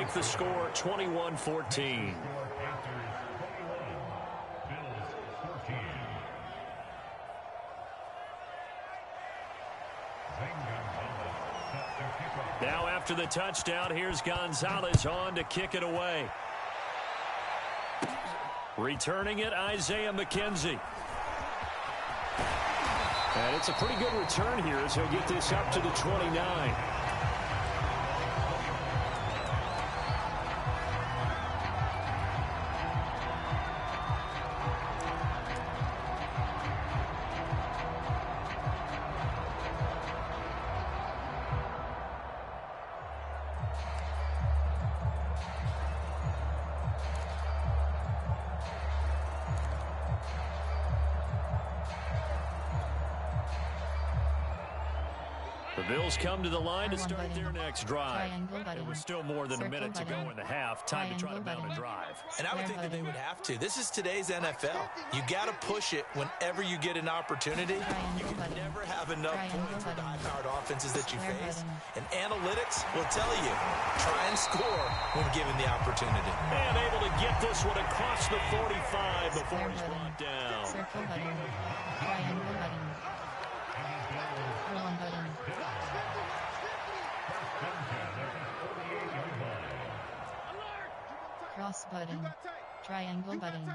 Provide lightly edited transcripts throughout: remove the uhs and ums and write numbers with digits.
make the score 21-14. Now after the touchdown, here's Gonzalez on to kick it away. Returning it, Isaiah McKenzie. And it's a pretty good return here as he'll get this up to the 29. The Bills come to the line to start their next drive. It was still more than a minute to go in the half. Time to try to mount a drive. And I would think that they would have to. This is today's NFL. You got to push it whenever you get an opportunity. You can never have enough points with the high-powered offenses that you face. And analytics will tell you, try and score when given the opportunity. And able to get this one across the 45 before he's brought down. Circle button. Triangle button. R1 button. Cross button. Triangle button.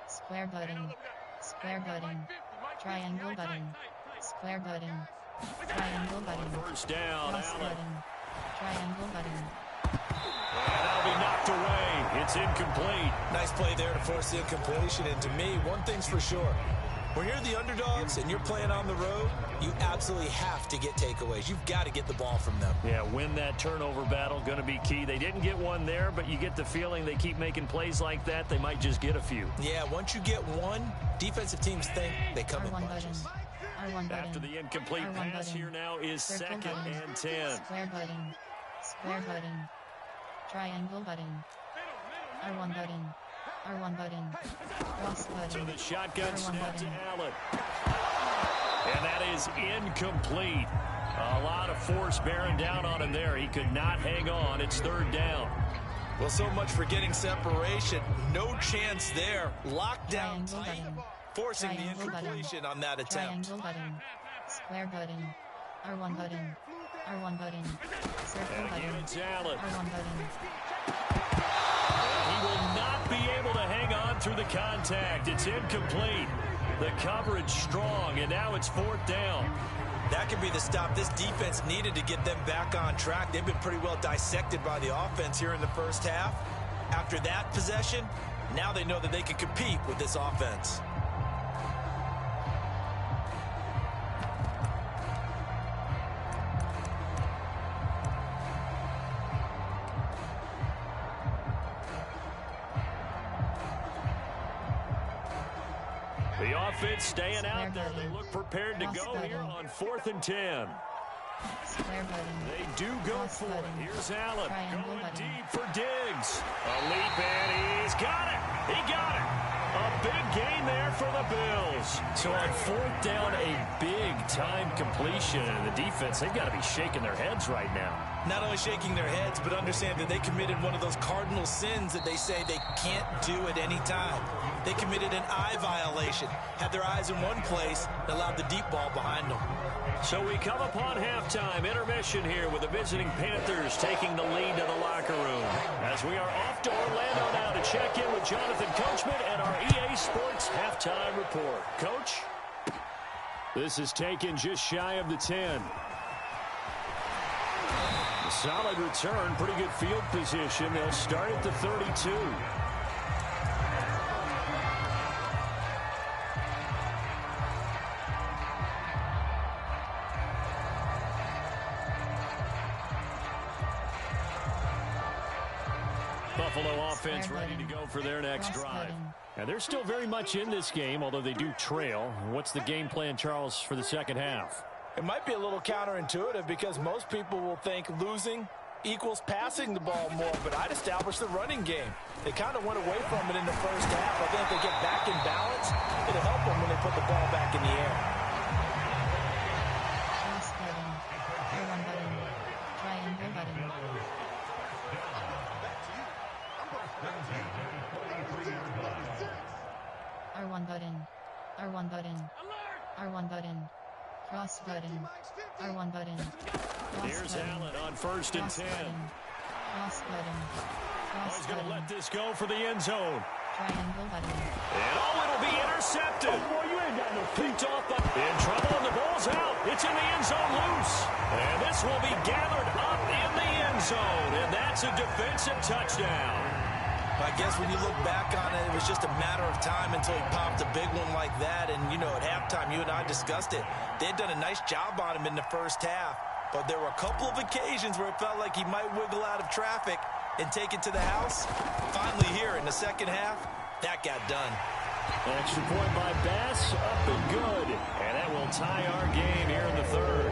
Square button. Square button. Triangle button. Square button. Triangle button. First down. Cross button. Triangle button. And that'll be knocked away. It's incomplete. Nice play there to force the incompletion. And to me, one thing's for sure. When you're the underdogs and you're playing on the road, you absolutely have to get takeaways. You've got to get the ball from them. Yeah, win that turnover battle, going to be key. They didn't get one there, but you get the feeling they keep making plays like that, they might just get a few. Yeah, once you get one, defensive teams think they come in bunches. R1 button. After the incomplete R1 pass button. here now is Circle second button. and 10. Square button. Square button. Triangle button. R1 button. R1 button. Cross button. So the shotgun R1 snap to button. Allen. And that is incomplete. A lot of force bearing down on him there. He could not hang on. It's third down. Well, so much for getting separation. No chance there. Locked down Triangle tight, button. forcing the Triangle button. incompletion on that attempt. Triangle button. Square button. R1 button. R1 button. Circle And again, button. it's Allen. R1 button. He will not be able to hang on through the contact. It's incomplete. The coverage strong, and now it's fourth down. That could be the stop this defense needed to get them back on track. They've been pretty well dissected by the offense here in the first half. After that possession, now they know that they can compete with this offense. The offense staying out there. They look prepared to go here on 4th and 10. Square button. They do go Cross for it. button. Here's Allen Triangle going button. deep for Diggs. A leap, and he's got it. He got it. A big gain there for the Bills. So on fourth down, a big-time completion. And the defense, they've got to be shaking their heads right now. Not only shaking their heads, but understand that they committed one of those cardinal sins that they say they can't do at any time. They committed an eye violation, had their eyes in one place, and allowed the deep ball behind them. So we come upon halftime intermission here with the visiting Panthers taking the lead to the locker room. As we are off to Orlando now to check in with Jonathan Coachman and our EA Sports halftime report. Coach? This is taken just shy of the 10. A solid return, pretty good field position. They'll start at the 32. Buffalo offense ready to go for their next drive. Now, they're still very much in this game, although they do trail. What's the game plan, Charles, for the second half? It might be a little counterintuitive because most people will think losing equals passing the ball more, but I'd establish the running game. They kind of went away from it in the first half. I think if they get back in balance, it'll help them when they put the ball back in the air. Cross button. R1 button. Triangle button. R1 button. R1 button. Cross button. R1 button. Cross Here's button. Allen on 1st and 10. Cross button. Cross He's going to button. let this go for the end zone. Triangle button. And it'll be intercepted. Oh, boy, you ain't got no feet off. In trouble, and the ball's out. It's in the end zone loose. And this will be gathered up in the end zone. And that's a defensive touchdown. I guess when you look back on it, it was just a matter of time until he popped a big one like that. And, you know, at halftime, you and I discussed it. They had done a nice job on him in the first half. But there were a couple of occasions where it felt like he might wiggle out of traffic and take it to the house. Finally here in the second half, that got done. Extra point by Bass, up and good. And that will tie our game here in the third.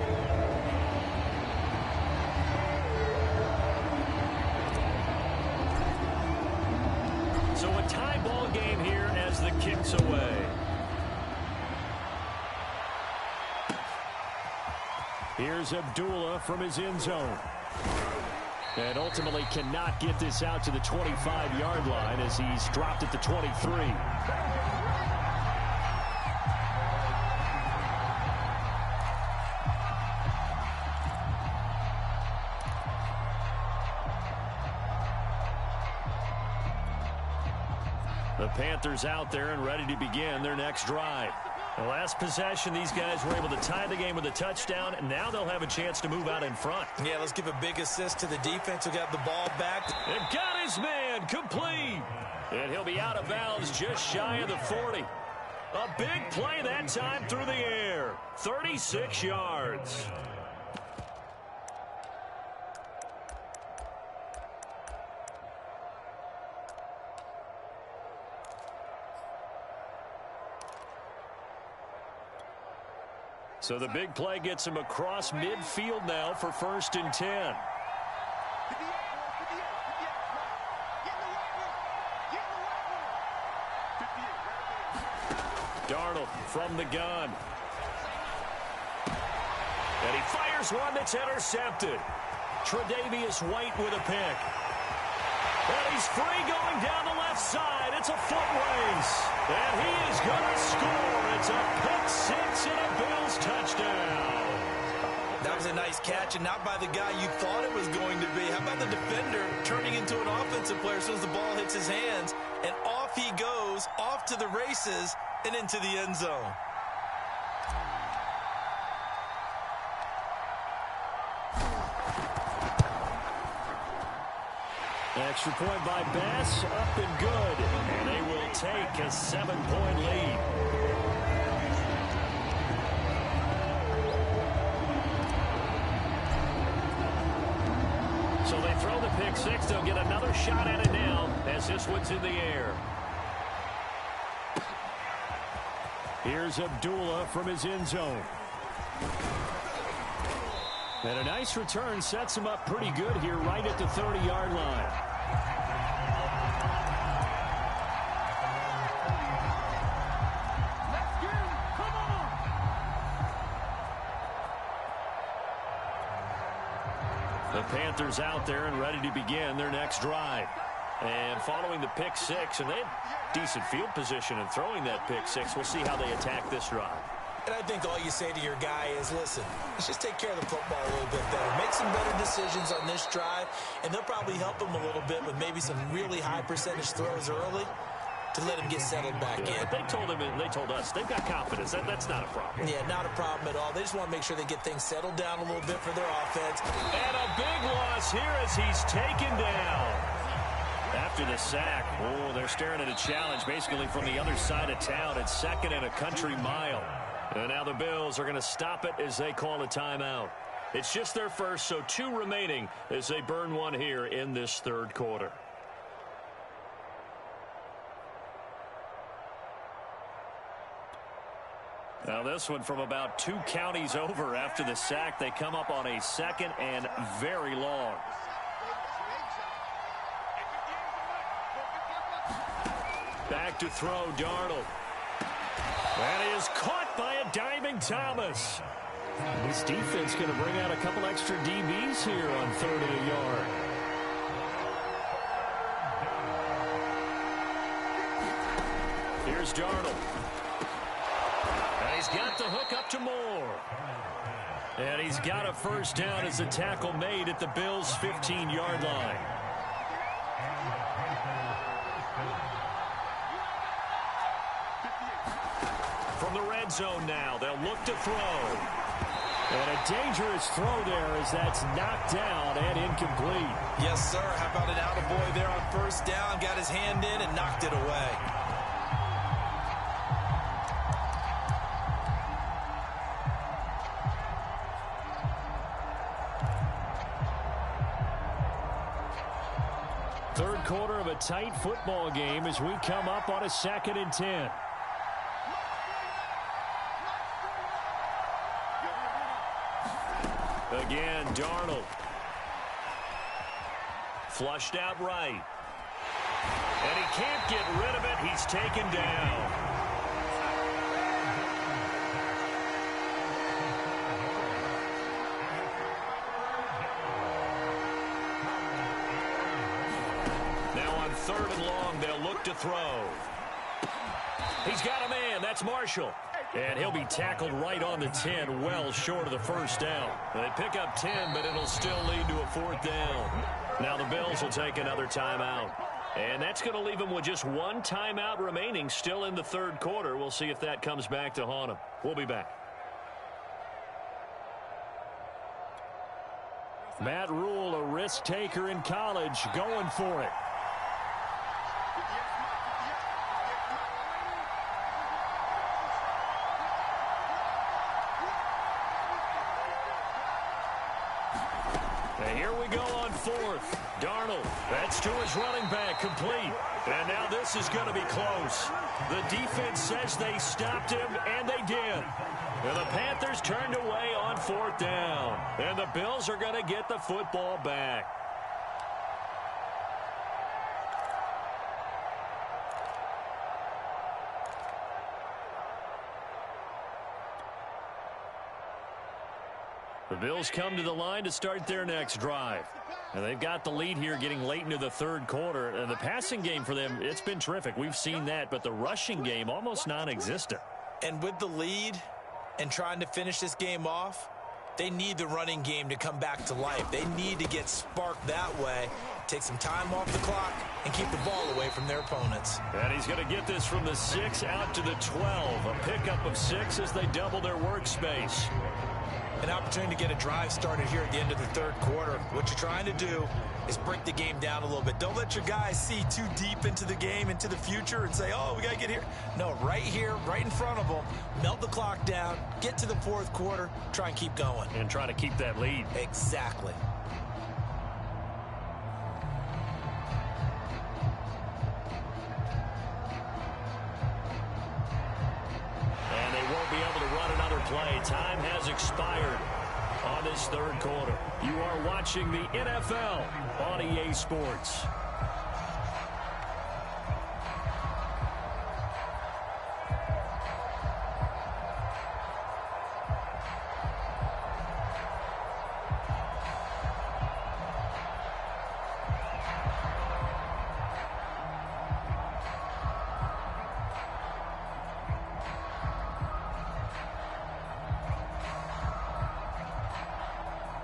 So a tie ball game here as the kick's away. Here's Abdullah from his end zone. And ultimately cannot get this out to the 25-yard line as he's dropped at the 23. The Panthers out there and ready to begin their next drive. The last possession, these guys were able to tie the game with a touchdown, and now they'll have a chance to move out in front. Yeah, let's give a big assist to the defense who got the ball back. And got his man complete. And he'll be out of bounds just shy of the 40. A big play that time through the air. 36 yards. So the big play gets him across midfield now for 1st and 10. Darnold from the gun. And he fires one that's intercepted. Tre'Davious White with a pick. And he's free going down the left side. It's a foot race. And he is going to score. It's a pick six and a Bills touchdown. That was a nice catch, and not by the guy you thought it was going to be. How about the defender turning into an offensive player as soon as the ball hits his hands? And off he goes, off to the races, and into the end zone. Extra point by Bass, up and good. And they will take a 7-point lead. So they throw the pick six. They'll get another shot at it now as this one's in the air. Here's Abdullah from his end zone. And a nice return sets him up pretty good here right at the 30-yard line. The Panthers out there and ready to begin their next drive. And following the pick six, and they had decent field position in throwing that pick six. We'll see how they attack this drive. And I think all you say to your guy is, listen, let's just take care of the football a little bit better. Make some better decisions on this drive, and they'll probably help him a little bit with maybe some really high percentage throws early to let him get settled back in. They told him, and they told us, they've got confidence. That's not a problem. Yeah, not a problem at all. They just want to make sure they get things settled down a little bit for their offense. And a big loss here as he's taken down. After the sack, they're staring at a challenge basically from the other side of town. It's 2nd and a country mile. And now the Bills are going to stop it as they call a timeout. It's just their first, so 2 remaining as they burn one here in this third quarter. Now this one from about 2 counties over after the sack. They come up on a 2nd and very long. Back to throw, Darnold. And he is caught by a diving Thomas. This defense going to bring out a couple extra DBs here on 3rd and a yard. Here's Darnold. he's got the hook up to Moore. And he's got a first down as a tackle made at the Bills' 15-yard line. From the red zone now, they'll look to throw. And a dangerous throw there as that's knocked down and incomplete. Yes, sir. How about an attaboy there on first down? Got his hand in and knocked it away. Third quarter of a tight football game as we come up on a 2nd and 10. Again, Darnold. Flushed out right. And he can't get rid of it. He's taken down. Now on 3rd and long, they'll look to throw. He's got a man. That's Marshall. And he'll be tackled right on the 10, well short of the first down. They pick up 10, but it'll still lead to a 4th down. Now the Bills will take another timeout. And that's going to leave them with just one timeout remaining still in the 3rd quarter. We'll see if that comes back to haunt them. We'll be back. Matt Rule, a risk taker in college, going for it. And here we go on 4th. Darnold, that's to his running back, complete. And now this is going to be close. The defense says they stopped him, and they did. And the Panthers turned away on 4th down. And the Bills are going to get the football back. The Bills come to the line to start their next drive. And they've got the lead here getting late into the 3rd quarter. And the passing game for them, it's been terrific. We've seen that, but the rushing game almost non-existent. And with the lead and trying to finish this game off, they need the running game to come back to life. They need to get sparked that way, take some time off the clock, and keep the ball away from their opponents. And he's going to get this from the 6 out to the 12. A pickup of 6 as they double their workspace. An opportunity to get a drive started here at the end of the 3rd quarter. What you're trying to do is break the game down a little bit. Don't let your guys see too deep into the game, into the future, and say, oh, we got to get here. No, right here, right in front of them, melt the clock down, get to the 4th quarter, try and keep going. And try to keep that lead. Exactly. And they won't be able to run another play. Time has expired on this 3rd quarter. You are watching the NFL on EA Sports.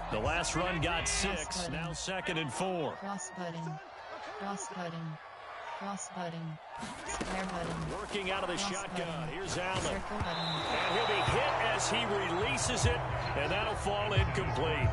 The last run got 6, now 2nd and 4. Cross button. Cross button. Cross button. Square button. Working out of the Cross shotgun. button. Here's Allen. Circle button. And he'll be hit as he releases it, and that'll fall incomplete.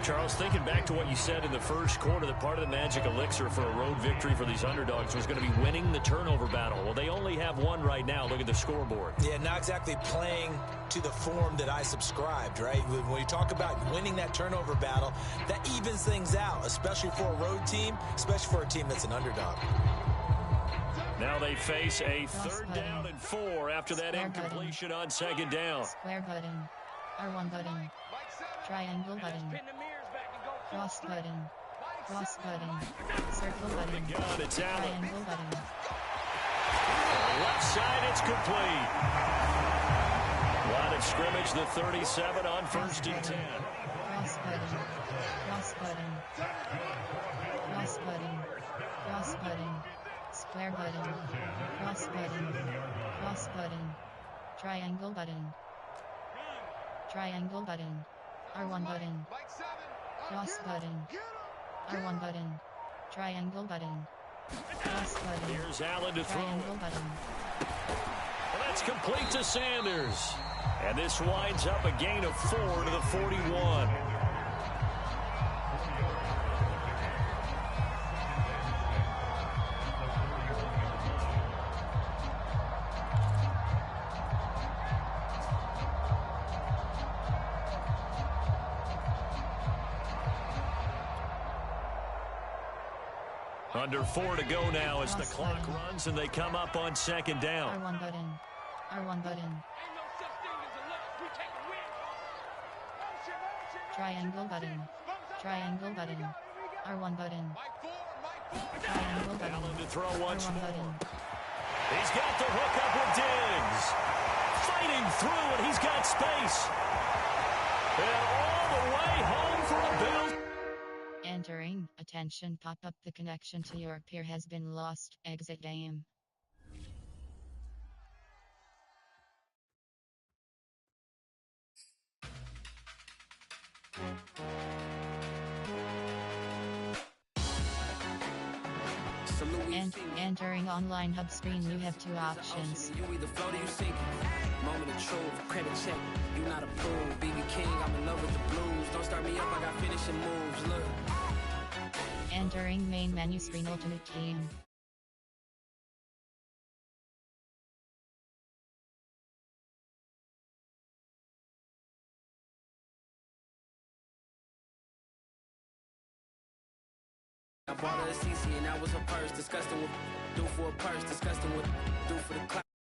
Charles, thinking back to what you said in the 1st quarter, that part of the magic elixir for a road victory for these underdogs was going to be winning the turnover battle. Well, they only have one right now. Look at the scoreboard. Yeah, not exactly playing to the form that I subscribed, right? When you talk about winning that turnover battle, that evens things out, especially for a road team, especially for a team that's an underdog. Now they face a 3rd down and 4 after that Square incompletion on 2nd down. Square button. R1 button. Triangle button. Cross button. Cross button. Circle button. Gun, it's Allen. Triangle button. Left side, it's complete. Line of scrimmage, the 37 on 1st and 10. Cross button. Cross button. Cross button. Cross button. Square button. Cross button. Cross button. Triangle button. Triangle button. R1 button. Cross button. R1 button. Triangle button. Cross button. Here's Allen to throw. Triangle button. Well, that's complete to Sanders. And this winds up a gain of 4 to the 41. Under 4 to go now as the clock runs and they come up on second down. R1 button. R1 button. Triangle button. Triangle button. R1 button. Triangle button. Allen to throw once R1 more. button. He's got the hook up with Diggs. Fighting through and he's got space. And all the way home for a Bills. Entering. Attention, pop up. The connection to your peer has been lost. Exit game. Entering online hub screen, you have two options. You either float or you sink. Moment of truth, credit check. You not approved. BB King, I'm in love with the blues. Don't start me up, I got finishing moves. Look. Entering main menu screen, ultimate team. I bought her a CC and that was her purse. Disgusting with do for a purse. Disgusting with do for the clout.